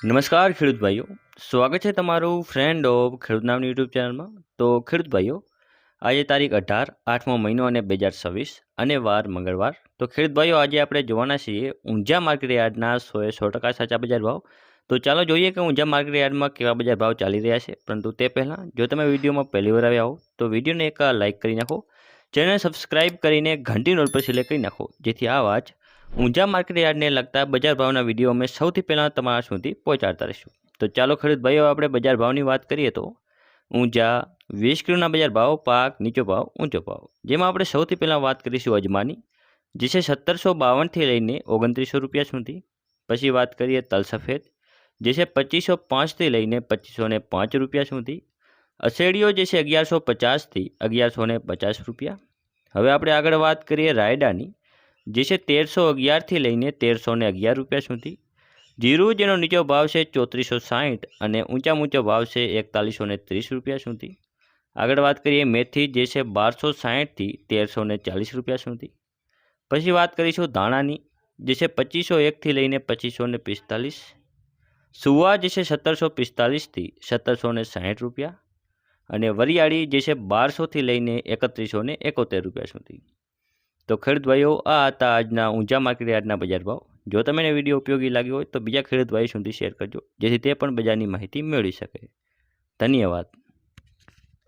નમસ્કાર ખેડૂત ભાઈઓ, સ્વાગત છે તમારું ફ્રેન્ડ ઓફ ખેડૂત નામની યુટ્યુબ ચેનલમાં. તો ખેડૂત ભાઈઓ, આજે તારીખ 18 8મો મહિનો અને 2026 અને વાર મંગળવાર. તો ખેડૂત ભાઈઓ, આજે આપણે જોવાના છીએ ઊંઝા માર્કેટ યાર્ડના 100% સાચા બજાર ભાવ. તો ચાલો જોઈએ કે ઊંઝા માર્કેટ યાર્ડમાં કેવા બજાર ભાવ ચાલી રહ્યા છે. પરંતુ તે પહેલાં જો તમે વિડીયોમાં પહેલી વાર આવ્યા હો તો વિડીયોને એક લાઇક કરી નાખો, ચેનલ સબસ્ક્રાઇબ કરીને ઘંટી નોટ પર સિલેક્ટ કરી નાખો, જેથી આવા જ ઊંઝા માર્કેટ યાર્ડને લગતા બજાર ભાવના વિડીયો અમે સૌથી પહેલાં તમારા સુધી પહોંચાડતા રહીશું. તો ચાલો ખેડૂત ભાઈઓ, આપણે બજાર ભાવની વાત કરીએ તો ઊંઝા 20 કિલોના બજાર ભાવ, પાક નીચો ભાવ, ઊંચો ભાવ, જેમાં આપણે સૌથી પહેલાં વાત કરીશું અજમાની, જે છે 1752થી લઈને 2900 રૂપિયા સુધી. પછી વાત કરીએ તલ સફેદ, જે છે 2505થી લઈને 2505 રૂપિયા સુધી. અસેડીઓ જે છે 1150થી 1150 રૂપિયા. હવે આપણે આગળ વાત કરીએ રાયડાની, જે છે 1311થી લઈને 1311 રૂપિયા સુધી. જીરું, જેનો નીચો ભાવ છે 3460 અને ઊંચો ભાવ છે 4130 રૂપિયા સુધી. આગળ વાત કરીએ મેથી, જે છે 1260થી 1340 રૂપિયા સુધી. પછી વાત કરીશું ધાણાની, જે છે 2501થી લઈને 2545. સુવા, જે છે 1745થી 1760 રૂપિયા. અને વરિયાળી, જે છે 1200થી લઈને 3171 રૂપિયા સુધી. તો ખેડૂત ભાઈઓ, આ હતા આજના ઊંઝા માર્કેટ યાર્ડના બજાર ભાવ. જો તમને વિડીયો ઉપયોગી લાગ્યો હોય તો બીજા ખેડૂત ભાઈઓ સુધી શેર કરજો, જેથી તે પણ બજારની માહિતી મેળવી શકે. ધન્યવાદ.